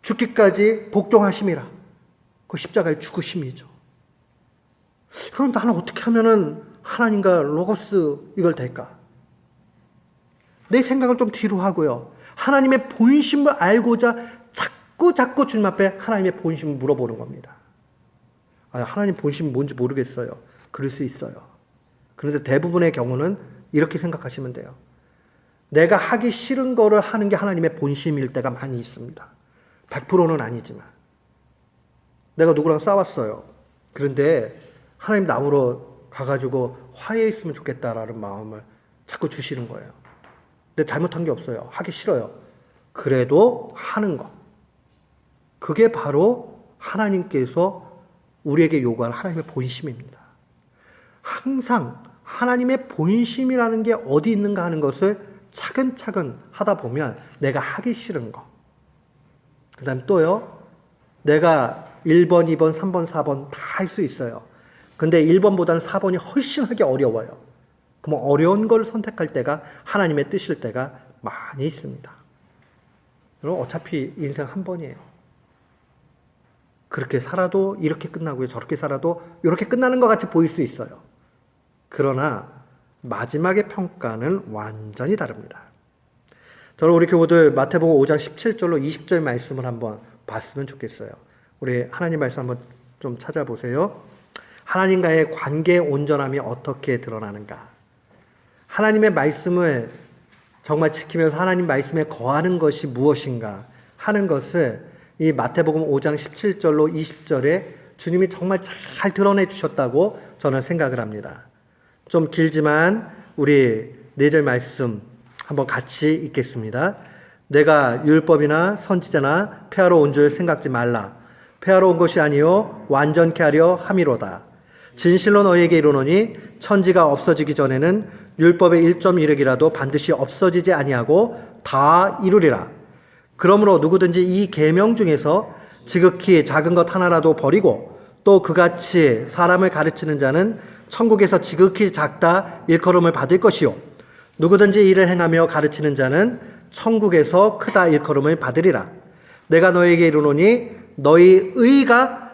죽기까지 복종하심이라. 그 십자가의 죽으심이죠. 그럼 나는 어떻게 하면은 하나님과 로고스 이걸 될까? 내 생각을 좀 뒤로 하고요. 하나님의 본심을 알고자 자꾸 주님 앞에 하나님의 본심을 물어보는 겁니다. 하나님 본심이 뭔지 모르겠어요. 그럴 수 있어요. 그런데 대부분의 경우는 이렇게 생각하시면 돼요. 내가 하기 싫은 거를 하는 게 하나님의 본심일 때가 많이 있습니다. 100%는 아니지만. 내가 누구랑 싸웠어요. 그런데 하나님 나보러 가가지고 화해했으면 좋겠다라는 마음을 자꾸 주시는 거예요. 근데 잘못한 게 없어요. 하기 싫어요. 그래도 하는 거. 그게 바로 하나님께서 우리에게 요구하는 하나님의 본심입니다. 항상 하나님의 본심이라는 게 어디 있는가 하는 것을 차근차근 하다 보면 내가 하기 싫은 거. 그 다음에 또요. 내가 1번, 2번, 3번, 4번 다 할 수 있어요. 근데 1번보다는 4번이 훨씬 하기 어려워요. 그럼 어려운 걸 선택할 때가 하나님의 뜻일 때가 많이 있습니다. 여러분 어차피 인생 한 번이에요. 그렇게 살아도 이렇게 끝나고요. 저렇게 살아도 이렇게 끝나는 것 같이 보일 수 있어요. 그러나 마지막의 평가는 완전히 다릅니다. 저는 우리 교우들 마태복음 5장 17절로 20절 말씀을 한번 봤으면 좋겠어요. 우리 하나님 말씀 한번 좀 찾아보세요. 하나님과의 관계의 온전함이 어떻게 드러나는가? 하나님의 말씀을 정말 지키면서 하나님 말씀에 거하는 것이 무엇인가 하는 것을 이 마태복음 5장 17절로 20절에 주님이 정말 잘 드러내 주셨다고 저는 생각을 합니다. 좀 길지만 우리 4절 말씀 한번 같이 읽겠습니다. 내가 율법이나 선지자나 폐하러 온 줄 생각지 말라. 폐하러 온 것이 아니요 완전케 하려 함이로다. 진실로 너희에게 이르노니 천지가 없어지기 전에는 율법의 1.1획이라도 반드시 없어지지 아니하고 다 이루리라. 그러므로 누구든지 이 계명 중에서 지극히 작은 것 하나라도 버리고 또 그같이 사람을 가르치는 자는 천국에서 지극히 작다 일컬음을 받을 것이요 누구든지 이를 행하며 가르치는 자는 천국에서 크다 일컬음을 받으리라. 내가 너희에게 이르노니 너희 의가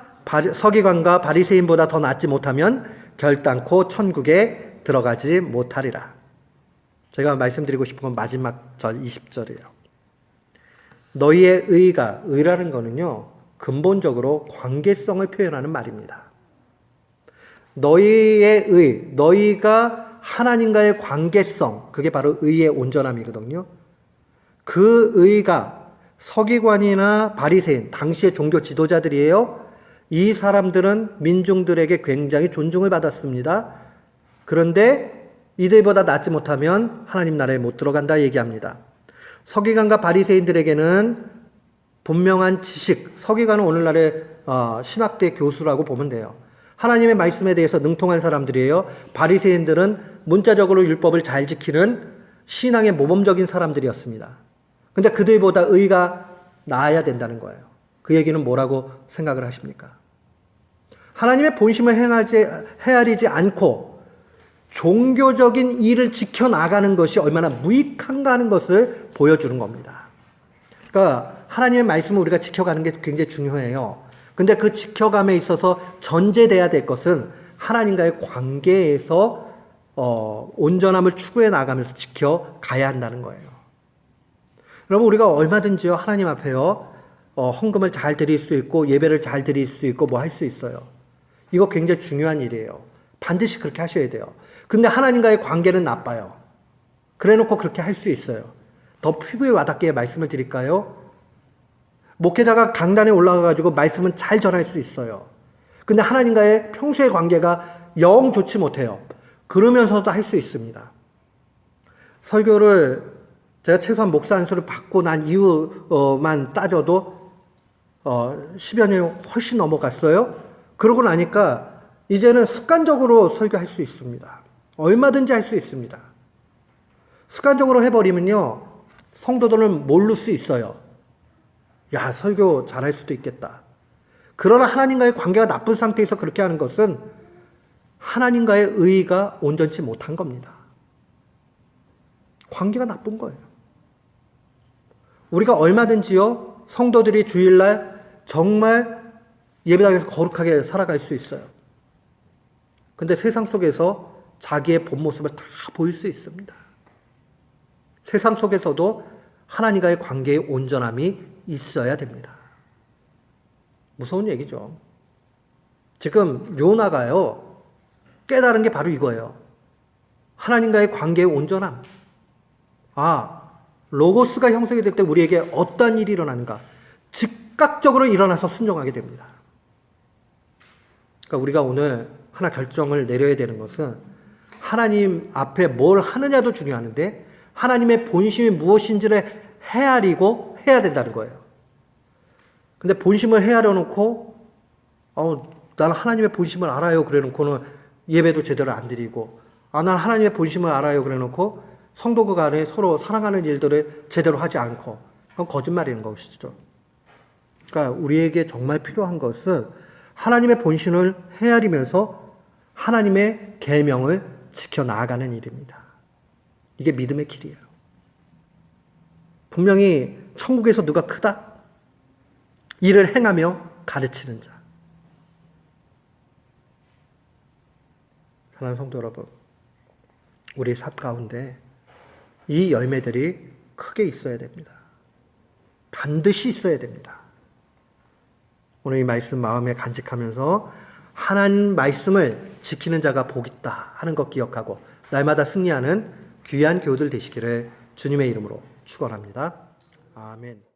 서기관과 바리새인보다 더 낫지 못하면 결단코 천국에 들어가지 못하리라. 제가 말씀드리고 싶은 건 마지막 절 20절이에요. 너희의 의가, 의라는 거는요, 근본적으로 관계성을 표현하는 말입니다. 너희의 의, 너희가 하나님과의 관계성, 그게 바로 의의 온전함이거든요. 그 의가 서기관이나 바리새인, 당시의 종교 지도자들이에요. 이 사람들은 민중들에게 굉장히 존중을 받았습니다. 그런데 이들보다 낫지 못하면 하나님 나라에 못 들어간다 얘기합니다. 서기관과 바리새인들에게는 분명한 지식, 서기관은 오늘날의 신학대 교수라고 보면 돼요. 하나님의 말씀에 대해서 능통한 사람들이에요. 바리새인들은 문자적으로 율법을 잘 지키는 신앙의 모범적인 사람들이었습니다. 근데 그들보다 의가 나아야 된다는 거예요. 그 얘기는 뭐라고 생각을 하십니까? 하나님의 본심을 헤아리지 않고 종교적인 일을 지켜나가는 것이 얼마나 무익한가 하는 것을 보여주는 겁니다. 그러니까 하나님의 말씀을 우리가 지켜가는 게 굉장히 중요해요. 근데 그 지켜감에 있어서 전제돼야 될 것은 하나님과의 관계에서 온전함을 추구해 나가면서 지켜가야 한다는 거예요. 여러분, 우리가 얼마든지요, 하나님 앞에요, 헌금을 잘 드릴 수 있고, 예배를 잘 드릴 수 있고, 뭐 할 수 있어요. 이거 굉장히 중요한 일이에요. 반드시 그렇게 하셔야 돼요. 근데 하나님과의 관계는 나빠요. 그래 놓고 그렇게 할 수 있어요. 더 피부에 와닿게 말씀을 드릴까요? 목회자가 강단에 올라가가지고 말씀은 잘 전할 수 있어요. 근데 하나님과의 평소의 관계가 영 좋지 못해요. 그러면서도 할 수 있습니다. 설교를 제가 최소한 목사 안수를 받고 난 이후만 따져도 10여 년이 훨씬 넘어갔어요. 그러고 나니까 이제는 습관적으로 설교할 수 있습니다. 얼마든지 할 수 있습니다. 습관적으로 해버리면요, 성도들은 모를 수 있어요. 야, 설교 잘할 수도 있겠다. 그러나 하나님과의 관계가 나쁜 상태에서 그렇게 하는 것은 하나님과의 의의가 온전치 못한 겁니다. 관계가 나쁜 거예요. 우리가 얼마든지요, 성도들이 주일날 정말 예배당에서 거룩하게 살아갈 수 있어요. 근데 세상 속에서 자기의 본 모습을 다 보일 수 있습니다. 세상 속에서도 하나님과의 관계의 온전함이 있어야 됩니다. 무서운 얘기죠. 지금 요나가요, 깨달은 게 바로 이거예요. 하나님과의 관계의 온전함. 로고스가 형성이 될 때 우리에게 어떤 일이 일어나는가? 즉각적으로 일어나서 순종하게 됩니다. 그러니까 우리가 오늘 하나 결정을 내려야 되는 것은 하나님 앞에 뭘 하느냐도 중요한데 하나님의 본심이 무엇인지를 헤아리고 해야 된다는 거예요. 근데 본심을 헤아려 놓고 나는 하나님의 본심을 알아요 그래 놓고는 예배도 제대로 안 드리고 나는 하나님의 본심을 알아요 그래 놓고 성도 간에 서로 사랑하는 일들을 제대로 하지 않고 그건 거짓말인 것이죠. 그러니까 우리에게 정말 필요한 것은 하나님의 본심을 헤아리면서 하나님의 계명을 지켜 나아가는 일입니다. 이게 믿음의 길이에요. 분명히 천국에서 누가 크다? 이를 행하며 가르치는 자. 사랑하는 성도 여러분, 우리 삶 가운데 이 열매들이 크게 있어야 됩니다. 반드시 있어야 됩니다. 오늘 이 말씀 마음에 간직하면서 하나님 말씀을 지키는 자가 복 있다 하는 것 기억하고 날마다 승리하는 귀한 교우들 되시기를 주님의 이름으로 축원합니다. 아멘.